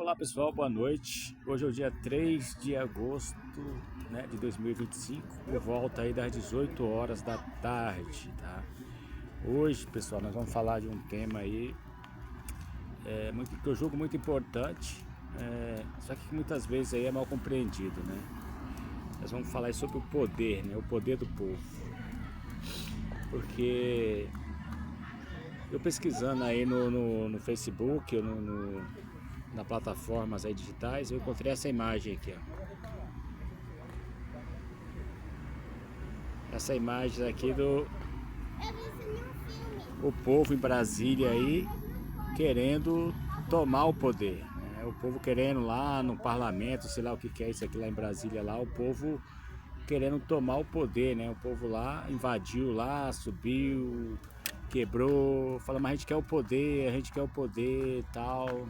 Olá pessoal, boa noite. Hoje é o dia 3 de agosto, né, de 2025, por volta aí das 18 horas da tarde, tá? Hoje, pessoal, nós vamos falar de um tema aí que eu julgo muito importante, só que muitas vezes aí é mal compreendido, né? Nós vamos falar aí sobre o poder, né? O poder do povo. Porque eu pesquisando aí no Facebook, ou na plataformas aí digitais, eu encontrei essa imagem aqui, ó. Essa imagem aqui do o povo em Brasília aí querendo tomar o poder, né? O povo querendo lá no parlamento, sei lá o que é isso aqui lá em Brasília lá, o povo querendo tomar o poder, né? O povo lá invadiu lá, subiu, quebrou, falando, mas a gente quer o poder, a gente quer o poder e tal.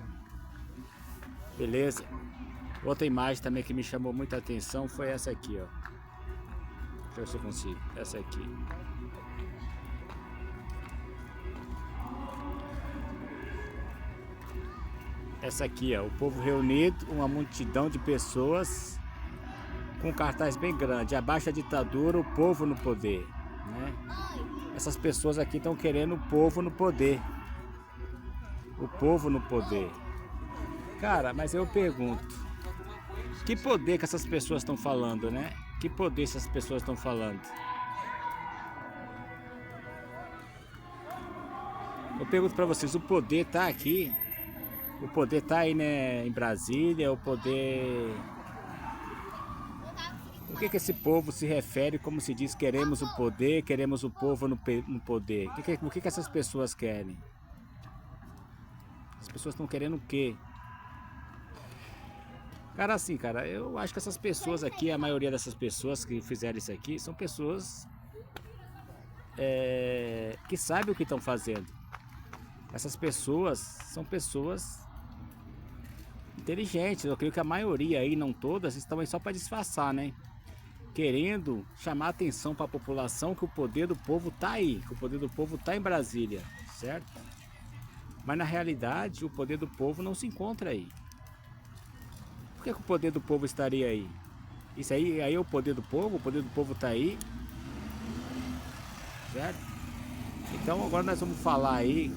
Beleza? Outra imagem também que me chamou muita atenção foi essa aqui, ó. Deixa eu ver se eu consigo. Essa aqui. Essa aqui, ó. O povo reunido, uma multidão de pessoas com um cartaz bem grande. Abaixo da ditadura, o povo no poder, né? Essas pessoas aqui estão querendo o povo no poder. O povo no poder. Cara, mas eu pergunto, que poder que essas pessoas estão falando, né? Que poder essas pessoas estão falando? Eu pergunto pra vocês, o poder tá aqui? O poder tá aí, né, em Brasília? O poder... O que esse povo se refere, como se diz, queremos o poder, queremos o povo no poder? O que essas pessoas querem? As pessoas estão querendo o quê? Cara, assim, cara, eu acho que essas pessoas aqui, a maioria dessas pessoas que fizeram isso aqui, são pessoas que sabem o que estão fazendo. Essas pessoas são pessoas inteligentes. Eu creio que a maioria aí, não todas, estão aí só para disfarçar, né? Querendo chamar a atenção para a população que o poder do povo tá aí, que o poder do povo tá em Brasília, certo? Mas na realidade, o poder do povo não se encontra aí. Por que o poder do povo estaria aí? Isso aí é o poder do povo tá aí, certo? Então agora nós vamos falar aí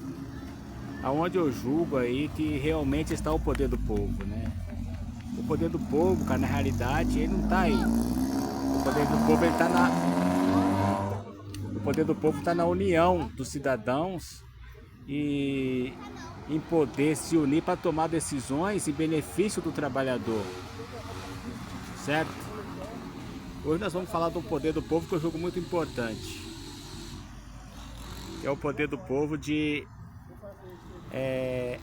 aonde eu julgo aí que realmente está o poder do povo, né? O poder do povo, cara, na realidade, ele não tá aí. O poder do povo, ele tá O poder do povo tá na união dos cidadãos e em poder se unir para tomar decisões em benefício do trabalhador, certo? Hoje nós vamos falar do poder do povo, que eu julgo muito importante, que é o poder do povo de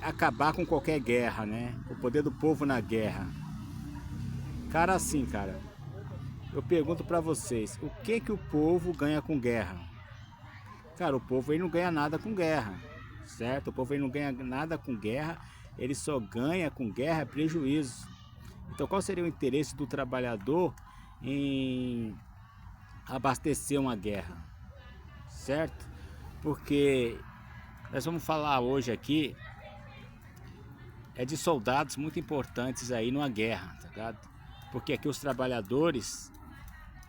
acabar com qualquer guerra, né? O poder do povo na guerra. Cara, assim, cara, eu pergunto pra vocês, o que o povo ganha com guerra? Cara, o povo aí não ganha nada com guerra, certo? O povo aí não ganha nada com guerra, ele só ganha com guerra prejuízo. Então qual seria o interesse do trabalhador em abastecer uma guerra, certo? Porque nós vamos falar hoje aqui de soldados muito importantes aí numa guerra, tá ligado? Porque aqui os trabalhadores,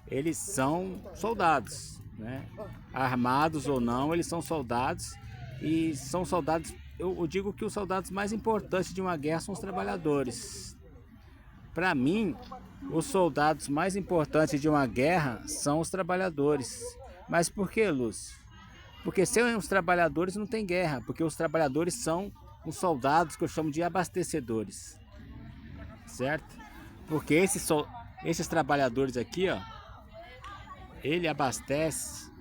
eles são soldados, né? Armados ou não, eles são soldados e são soldados. Eu digo que os soldados mais importantes de uma guerra são os trabalhadores. Para mim, os soldados mais importantes de uma guerra são os trabalhadores. Mas por que, Lúcio? Porque sem os trabalhadores não tem guerra, porque os trabalhadores são os soldados que eu chamo de abastecedores, certo? Porque esses trabalhadores aqui, ó, ele abastece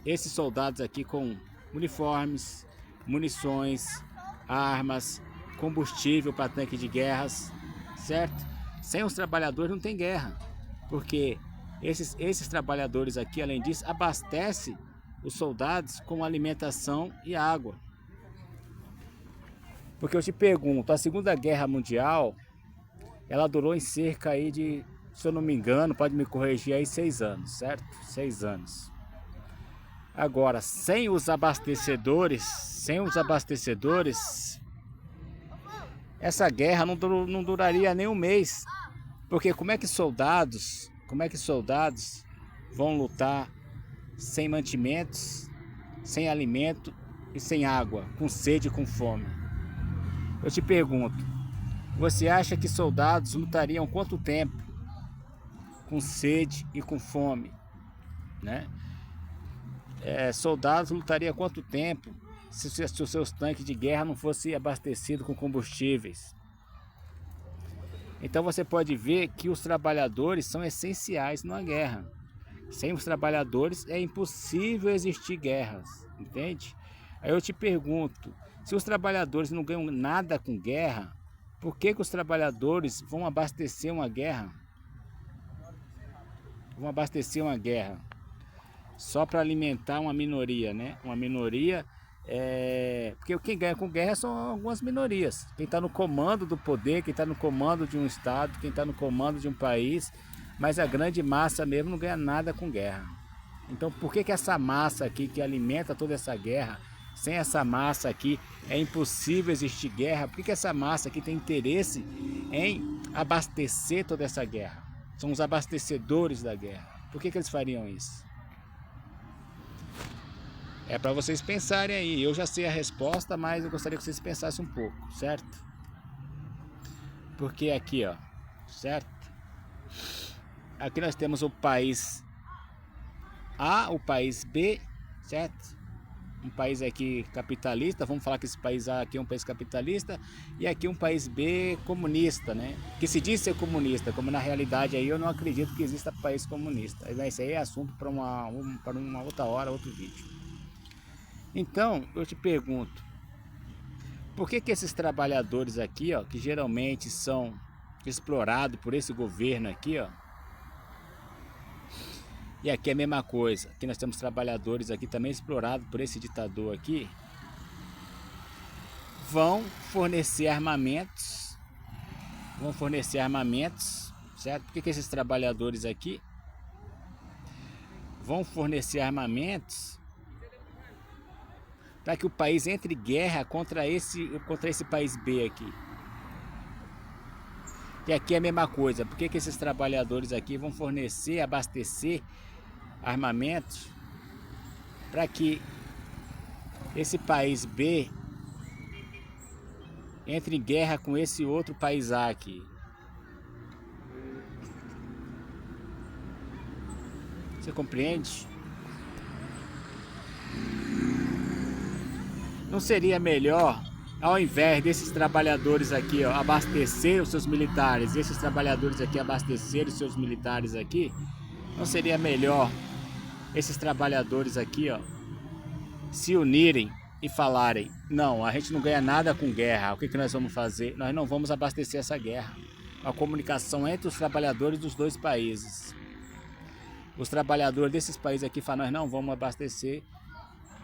esses soldados aqui com uniformes, munições, armas, combustível para tanque de guerras, certo? Sem os trabalhadores não tem guerra, porque esses trabalhadores aqui, além disso, abastecem os soldados com alimentação e água. Porque eu te pergunto, a Segunda Guerra Mundial, ela durou em cerca aí de, se eu não me engano, pode me corrigir aí, 6 anos, certo? 6 anos. Agora, sem os abastecedores, essa guerra não duraria nem um mês. Porque como é que soldados vão lutar sem mantimentos, sem alimento e sem água, com sede e com fome? Eu te pergunto, você acha que soldados lutariam quanto tempo com sede e com fome, né? Soldados lutariam quanto tempo se os seus tanques de guerra não fossem abastecidos com combustíveis? Então você pode ver que os trabalhadores são essenciais numa guerra. Sem os trabalhadores é impossível existir guerras, entende? Aí eu te pergunto, se os trabalhadores não ganham nada com guerra, por que os trabalhadores vão abastecer uma guerra? Vão abastecer uma guerra só para alimentar uma minoria, né? Uma minoria, porque quem ganha com guerra são algumas minorias. Quem está no comando do poder, quem está no comando de um estado, quem está no comando de um país, mas a grande massa mesmo não ganha nada com guerra. Então por que essa massa aqui que alimenta toda essa guerra, sem essa massa aqui é impossível existir guerra? Por que essa massa aqui tem interesse em abastecer toda essa guerra? São os abastecedores da guerra. Por que eles fariam isso? É para vocês pensarem aí. Eu já sei a resposta, mas eu gostaria que vocês pensassem um pouco, certo? Porque aqui, ó, certo? Aqui nós temos o país A, o país B, certo? Um país aqui capitalista, vamos falar que esse país A aqui é um país capitalista, e aqui um país B comunista, né? Que se diz ser comunista, como na realidade aí eu não acredito que exista país comunista. Isso aí é assunto para uma outra hora, outro vídeo. Então, eu te pergunto, por que esses trabalhadores aqui, ó, que geralmente são explorados por esse governo aqui, ó, e aqui é a mesma coisa, aqui nós temos trabalhadores aqui também explorados por esse ditador aqui, vão fornecer armamentos, certo? Por que esses trabalhadores aqui vão fornecer armamentos para que o país entre em guerra contra esse país B aqui? E aqui é a mesma coisa. Por que esses trabalhadores aqui vão fornecer, abastecer armamentos para que esse país B entre em guerra com esse outro país A aqui? Você compreende? Não seria melhor, ao invés desses trabalhadores aqui, ó, abastecer os seus militares, esses trabalhadores aqui abastecerem os seus militares aqui, não seria melhor esses trabalhadores aqui, ó, se unirem e falarem: não, a gente não ganha nada com guerra, o que nós vamos fazer? Nós não vamos abastecer essa guerra. A comunicação entre os trabalhadores dos dois países. Os trabalhadores desses países aqui falam: nós não vamos abastecer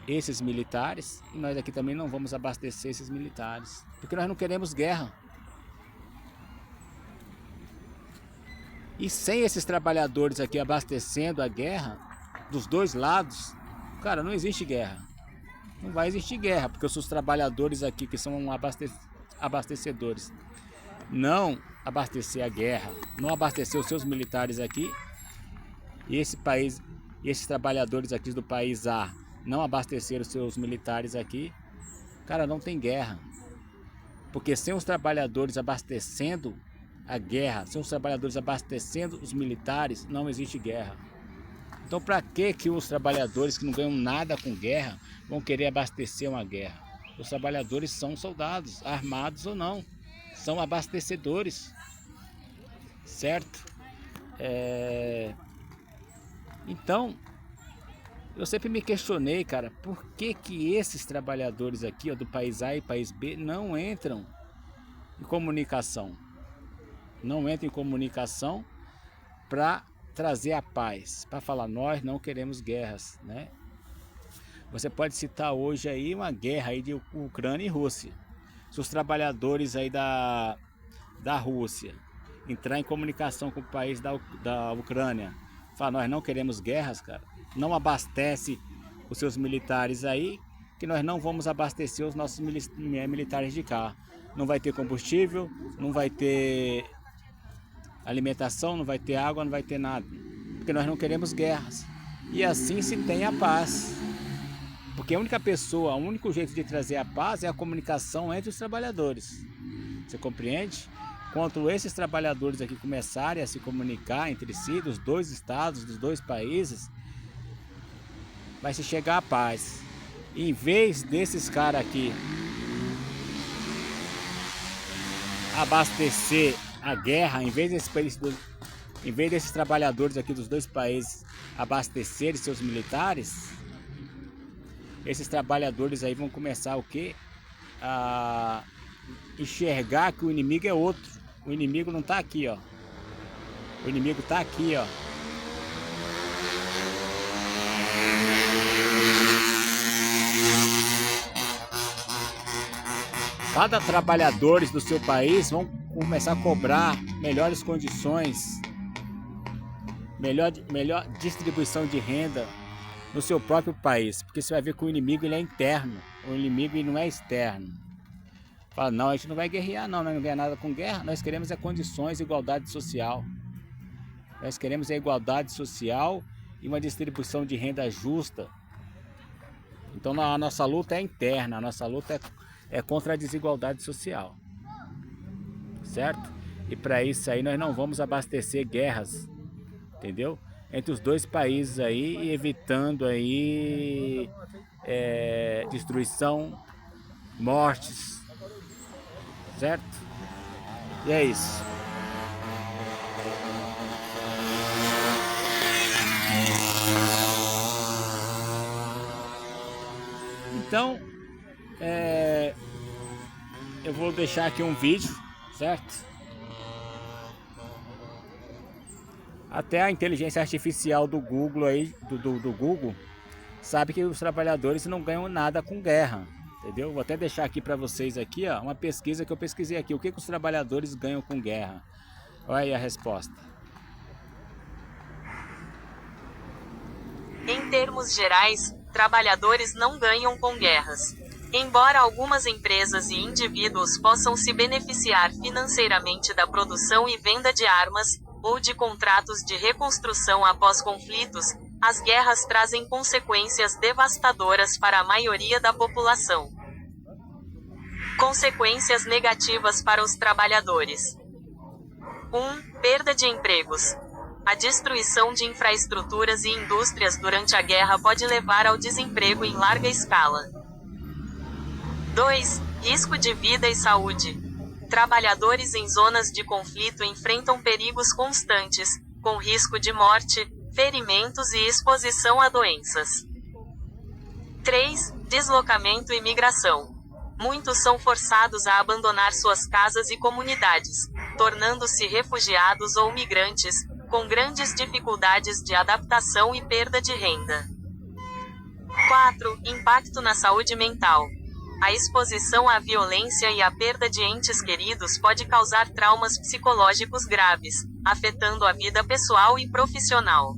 esses militares, e nós aqui também não vamos abastecer esses militares, porque nós não queremos guerra. E sem esses trabalhadores aqui abastecendo a guerra, dos dois lados, cara, não existe guerra. Não vai existir guerra, porque os trabalhadores aqui que são abastecedores não abastecer a guerra, não abastecer os seus militares aqui, e esse país, e esses trabalhadores aqui do país A não abastecer os seus militares aqui, cara, não tem guerra. Porque sem os trabalhadores abastecendo a guerra, sem os trabalhadores abastecendo os militares, não existe guerra. Então para que os trabalhadores que não ganham nada com guerra vão querer abastecer uma guerra? Os trabalhadores são soldados, armados ou não, são abastecedores, certo? Então, eu sempre me questionei, cara, por que esses trabalhadores aqui, ó, do país A e país B, não entram em comunicação? Não entram em comunicação para trazer a paz, para falar: nós não queremos guerras, né? Você pode citar hoje aí uma guerra aí de Ucrânia e Rússia. Se os trabalhadores aí da Rússia entrar em comunicação com o país da Ucrânia, falar: nós não queremos guerras, cara, não abastece os seus militares aí, que nós não vamos abastecer os nossos militares de cá. Não vai ter combustível, não vai ter alimentação, não vai ter água, não vai ter nada. Porque nós não queremos guerras. E assim se tem a paz. Porque a única pessoa, o único jeito de trazer a paz é a comunicação entre os trabalhadores. Você compreende? Quando esses trabalhadores aqui começarem a se comunicar entre si, dos dois estados, dos dois países, vai se chegar à paz. Em vez desses caras aqui abastecer a guerra, em vez desses trabalhadores aqui dos dois países abastecerem seus militares, esses trabalhadores aí vão começar o quê? A enxergar que o inimigo é outro. O inimigo não está aqui, ó. O inimigo está aqui, ó. Cada trabalhadores do seu país vão começar a cobrar melhores condições, melhor distribuição de renda no seu próprio país, porque você vai ver que o inimigo ele é interno, o inimigo ele não é externo. Fala, não, a gente não vai guerrear não, nós não ganhamos nada com guerra, nós queremos é condições, igualdade social. Nós queremos a igualdade social e uma distribuição de renda justa. Então a nossa luta é interna, a nossa luta é contra a desigualdade social, certo? E para isso aí nós não vamos abastecer guerras, entendeu? Entre os dois países aí, evitando aí destruição, mortes, certo? E é isso. Então, eu vou deixar aqui um vídeo, certo? Até a inteligência artificial do Google aí, do Google, sabe que os trabalhadores não ganham nada com guerra, entendeu? Vou até deixar aqui para vocês aqui, ó, uma pesquisa que eu pesquisei aqui. O que os trabalhadores ganham com guerra? Olha aí a resposta. Em termos gerais, trabalhadores não ganham com guerras. Embora algumas empresas e indivíduos possam se beneficiar financeiramente da produção e venda de armas, ou de contratos de reconstrução após conflitos, as guerras trazem consequências devastadoras para a maioria da população. Consequências negativas para os trabalhadores. 1. Perda de empregos. A destruição de infraestruturas e indústrias durante a guerra pode levar ao desemprego em larga escala. 2. Risco de vida e saúde. Trabalhadores em zonas de conflito enfrentam perigos constantes, com risco de morte, ferimentos e exposição a doenças. 3. Deslocamento e migração. Muitos são forçados a abandonar suas casas e comunidades, tornando-se refugiados ou migrantes, com grandes dificuldades de adaptação e perda de renda. 4. Impacto na saúde mental. A exposição à violência e a perda de entes queridos pode causar traumas psicológicos graves, afetando a vida pessoal e profissional.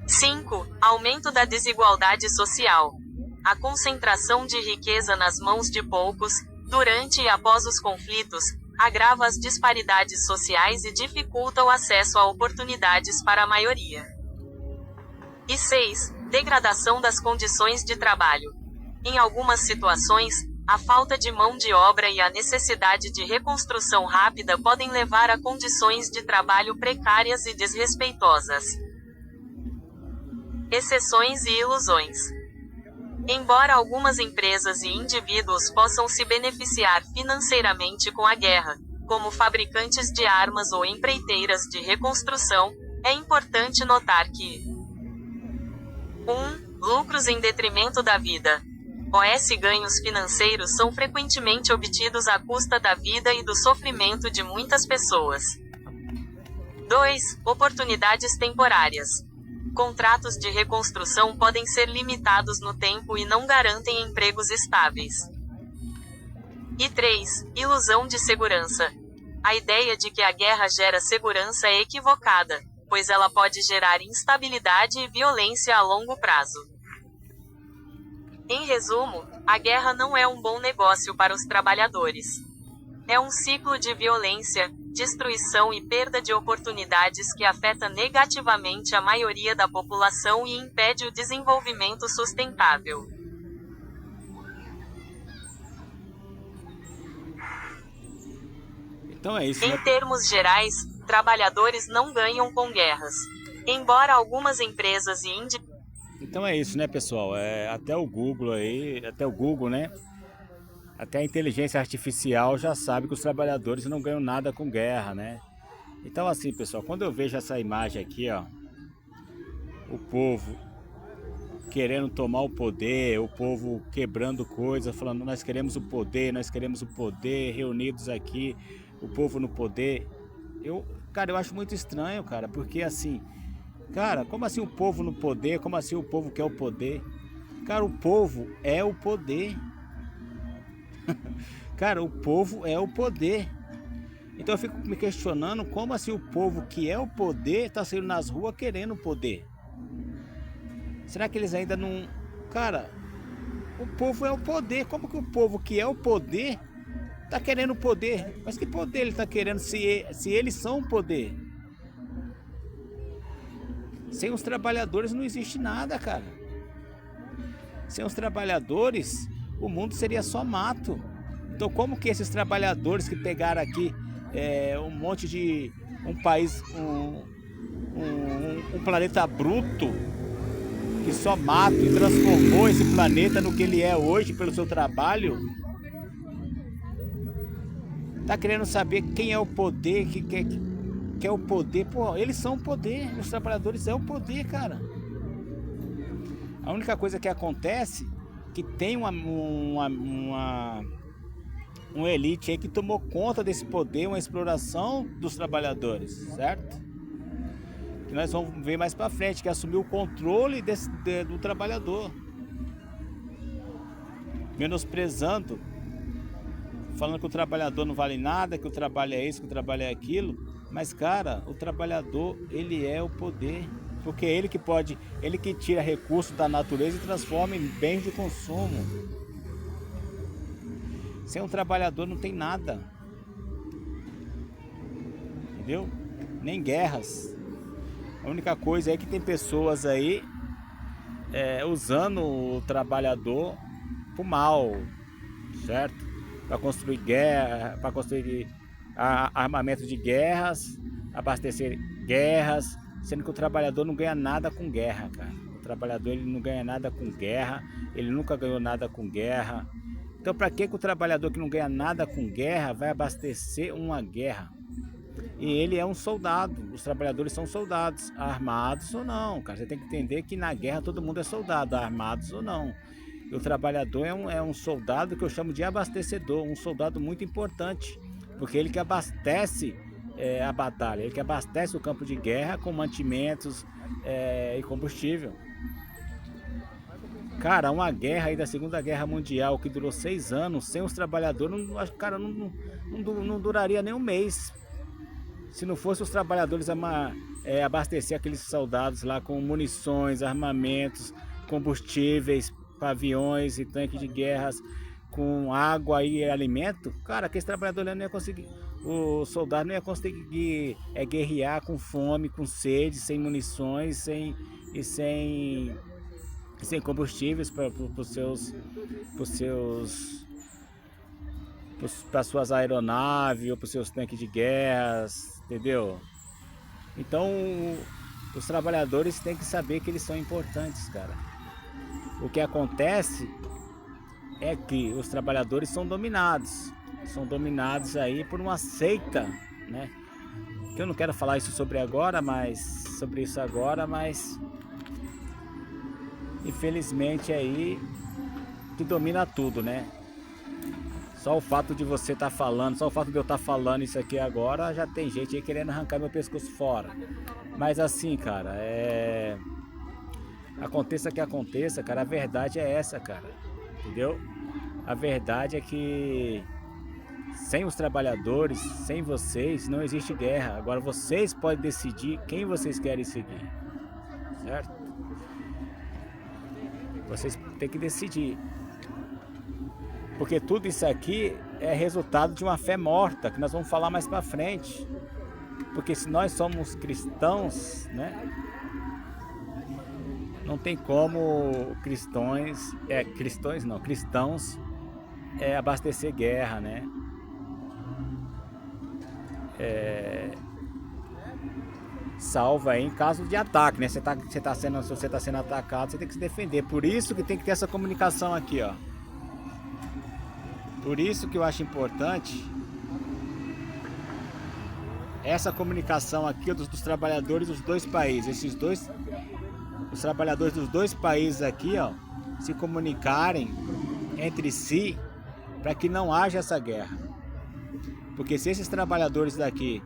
5. Aumento da desigualdade social. A concentração de riqueza nas mãos de poucos, durante e após os conflitos, agrava as disparidades sociais e dificulta o acesso a oportunidades para a maioria. E 6. Degradação das condições de trabalho. Em algumas situações, a falta de mão de obra e a necessidade de reconstrução rápida podem levar a condições de trabalho precárias e desrespeitosas. Exceções e ilusões. Embora algumas empresas e indivíduos possam se beneficiar financeiramente com a guerra, como fabricantes de armas ou empreiteiras de reconstrução, é importante notar que 1. Lucros em detrimento da vida. Ganhos financeiros são frequentemente obtidos à custa da vida e do sofrimento de muitas pessoas. 2. Oportunidades temporárias. Contratos de reconstrução podem ser limitados no tempo e não garantem empregos estáveis. E 3. Ilusão de segurança. A ideia de que a guerra gera segurança é equivocada, pois ela pode gerar instabilidade e violência a longo prazo. Em resumo, a guerra não é um bom negócio para os trabalhadores. É um ciclo de violência, destruição e perda de oportunidades que afeta negativamente a maioria da população e impede o desenvolvimento sustentável. Então é isso, Em né? termos gerais, trabalhadores não ganham com guerras. Embora algumas empresas e Então é isso, né, pessoal? Até o Google aí, até o Google, né? Até a inteligência artificial já sabe que os trabalhadores não ganham nada com guerra, né? Então assim, pessoal, quando eu vejo essa imagem aqui, ó, o povo querendo tomar o poder, o povo quebrando coisas, falando nós queremos o poder, reunidos aqui, o povo no poder. Cara, eu acho muito estranho, cara, porque assim, cara, como assim o povo no poder? Como assim o povo quer o poder? Cara, o povo é o poder. Cara, o povo é o poder. Então eu fico me questionando como assim o povo que é o poder está saindo nas ruas querendo o poder. Será que eles ainda não... Cara, o povo é o poder. Como que o povo que é o poder está querendo o poder? Mas que poder ele está querendo se eles são o poder? Sem os trabalhadores não existe nada, cara. Sem os trabalhadores, o mundo seria só mato. Então como que esses trabalhadores que pegaram aqui um monte de... um país, um planeta bruto, que só mata e transformou esse planeta no que ele é hoje pelo seu trabalho, tá querendo saber quem é o poder, que é o poder? Pô, eles são o poder, os trabalhadores é o poder, cara. A única coisa que acontece é que tem uma elite aí que tomou conta desse poder, uma exploração dos trabalhadores, certo? Que nós vamos ver mais pra frente, que assumiu o controle do trabalhador, menosprezando, falando que o trabalhador não vale nada, que o trabalho é isso, que o trabalho é aquilo. Mas cara, o trabalhador, ele é o poder, porque é ele que pode, ele que tira recursos da natureza e transforma em bens de consumo. Sem um trabalhador não tem nada, entendeu? Nem guerras. A única coisa é que tem pessoas aí usando o trabalhador pro mal, certo? Para construir guerra, para construir armamento de guerras, abastecer guerras, sendo que o trabalhador não ganha nada com guerra, cara. O trabalhador ele não ganha nada com guerra, ele nunca ganhou nada com guerra. Então para que o trabalhador que não ganha nada com guerra vai abastecer uma guerra? E ele é um soldado, os trabalhadores são soldados, armados ou não, cara. Você tem que entender que na guerra todo mundo é soldado, armados ou não. E o trabalhador é um soldado que eu chamo de abastecedor, um soldado muito importante, porque ele que abastece a batalha, ele que abastece o campo de guerra com mantimentos e combustível. Cara, uma guerra aí da Segunda Guerra Mundial que durou 6 anos, sem os trabalhadores, cara, não duraria nem um mês. Se não fosse os trabalhadores abastecer aqueles soldados lá com munições, armamentos, combustíveis, paviões e tanques de guerras, com água e alimento, cara, aqueles trabalhadores não ia conseguir, o soldado não ia conseguir guerrear com fome, com sede, sem munições, sem combustíveis para suas aeronaves ou para os seus tanques de guerras, entendeu? Então os trabalhadores têm que saber que eles são importantes, cara. O que acontece é que os trabalhadores são dominados aí por uma seita, né? Que eu não quero falar isso sobre isso agora, mas infelizmente aí que domina tudo, né? Só o fato de você estar falando, só o fato de eu estar falando isso aqui agora, já tem gente aí querendo arrancar meu pescoço fora. Mas assim, cara, aconteça o que aconteça, cara, a verdade é essa, cara, entendeu? A verdade é que sem os trabalhadores, sem vocês, não existe guerra. Agora vocês podem decidir quem vocês querem seguir, certo? Vocês têm que decidir. Porque tudo isso aqui é resultado de uma fé morta, que nós vamos falar mais pra frente. Porque se nós somos cristãos, né? Não tem como cristãos abastecer guerra, né? Salva aí em caso de ataque, né? Se você tá sendo atacado, você tem que se defender. Por isso que tem que ter essa comunicação aqui, ó. Por isso que eu acho importante essa comunicação aqui dos trabalhadores dos dois países. Os trabalhadores dos dois países aqui, ó, se comunicarem entre si para que não haja essa guerra. Porque se esses trabalhadores daqui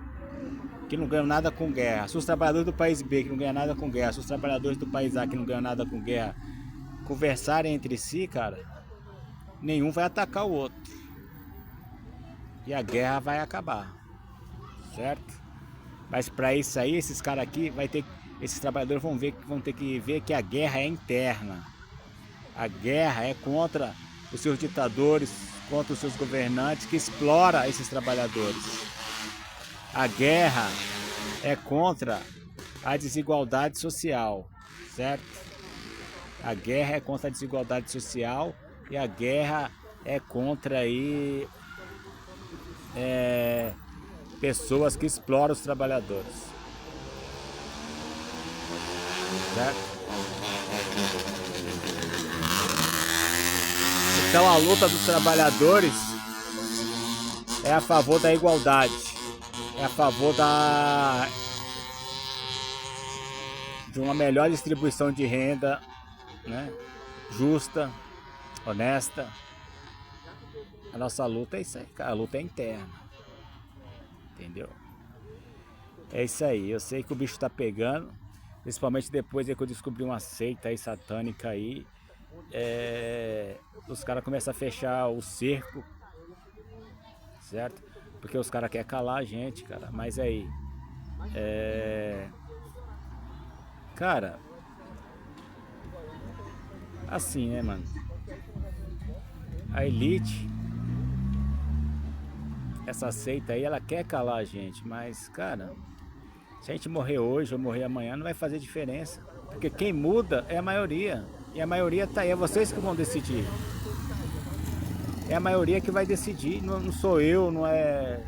que não ganham nada com guerra, se os trabalhadores do país B que não ganham nada com guerra, se os trabalhadores do país A que não ganham nada com guerra conversarem entre si, cara, nenhum vai atacar o outro. E a guerra vai acabar. Certo? Mas para isso aí, esses caras aqui esses trabalhadores vão ter que ver que a guerra é interna. A guerra é contra os seus ditadores, contra os seus governantes que exploram esses trabalhadores. A guerra é contra a desigualdade social, certo? A guerra é contra a desigualdade social e a guerra é contra aí pessoas que exploram os trabalhadores, certo? Então a luta dos trabalhadores é a favor da igualdade, é a favor de uma melhor distribuição de renda, né? Justa, honesta. A nossa luta é isso aí, cara. A luta é interna. Entendeu? É isso aí. Eu sei que o bicho tá pegando. Principalmente depois que eu descobri uma seita aí satânica aí. Os caras começam a fechar o cerco. Certo? Porque os caras querem calar a gente, cara. Mas aí. Cara. Assim, né, mano? A elite. Essa seita aí, ela quer calar a gente, mas, cara, se a gente morrer hoje ou morrer amanhã, não vai fazer diferença. Porque quem muda é a maioria. E a maioria tá aí, é vocês que vão decidir. É a maioria que vai decidir, não sou eu, não é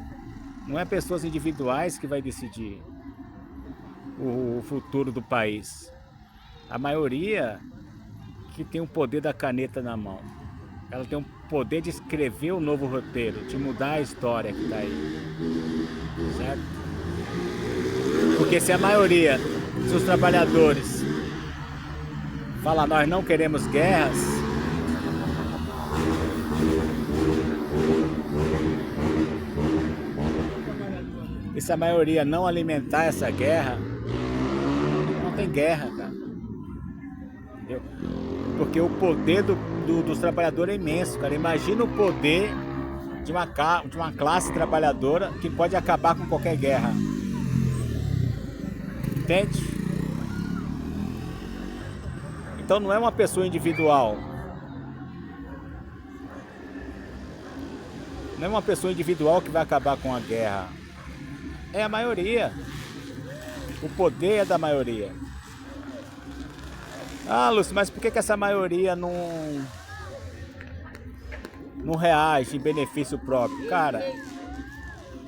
pessoas individuais que vai decidir o futuro do país. A maioria que tem o poder da caneta na mão. Ela tem o poder de escrever um novo roteiro, de mudar a história que tá aí. Certo? Porque se a maioria dos trabalhadores fala, nós não queremos guerras, e se a maioria não alimentar essa guerra, não tem guerra, cara. Entendeu? Porque o poder dos trabalhadores é imenso, cara. Imagina o poder de uma classe trabalhadora que pode acabar com qualquer guerra. Entende? Então não é uma pessoa individual. Não é uma pessoa individual que vai acabar com a guerra. É a maioria. O poder é da maioria. Ah, Lúcio, mas por que essa maioria não reage em benefício próprio? Cara,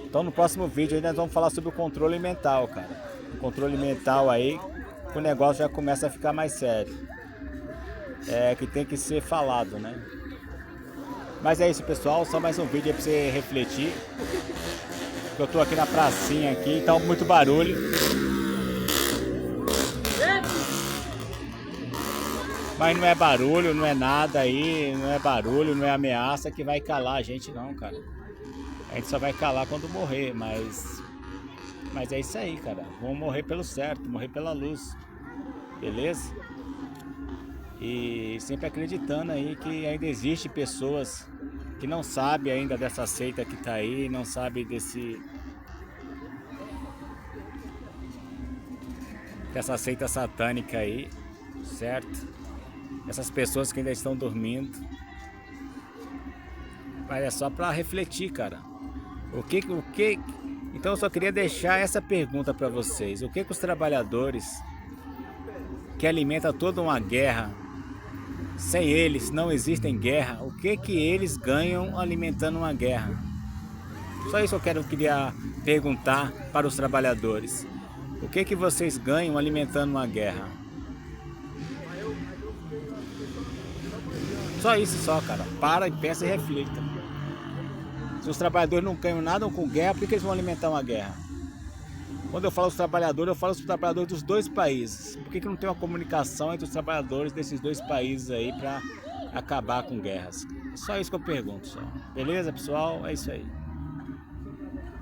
então no próximo vídeo aí nós vamos falar sobre o controle mental, cara. O controle mental aí, o negócio já começa a ficar mais sério. É que tem que ser falado, né? Mas é isso, pessoal, só mais um vídeo aí pra você refletir. Eu tô aqui na pracinha aqui, tá muito barulho. Mas não é barulho, não é nada aí, não é barulho, não é ameaça que vai calar a gente não, cara. A gente só vai calar quando morrer, mas é isso aí, cara. Vamos morrer pelo certo, morrer pela luz. Beleza? E sempre acreditando aí que ainda existe pessoas que não sabem ainda dessa seita que tá aí, não sabem dessa seita satânica aí, certo? essas pessoas que ainda estão dormindo. Mas é só para refletir, cara. Então eu só queria deixar essa pergunta para vocês. O que os trabalhadores que alimentam toda uma guerra, sem eles não existem guerra, o que eles ganham alimentando uma guerra? Só isso eu queria perguntar para os trabalhadores. O que vocês ganham alimentando uma guerra? Só isso só, cara. Para e pensa e reflita. Se os trabalhadores não ganham nada com guerra, por que eles vão alimentar uma guerra? Quando eu falo os trabalhadores, eu falo os trabalhadores dos dois países. Por que não tem uma comunicação entre os trabalhadores desses dois países aí para acabar com guerras? Só isso que eu pergunto, só. Beleza, pessoal? É isso aí.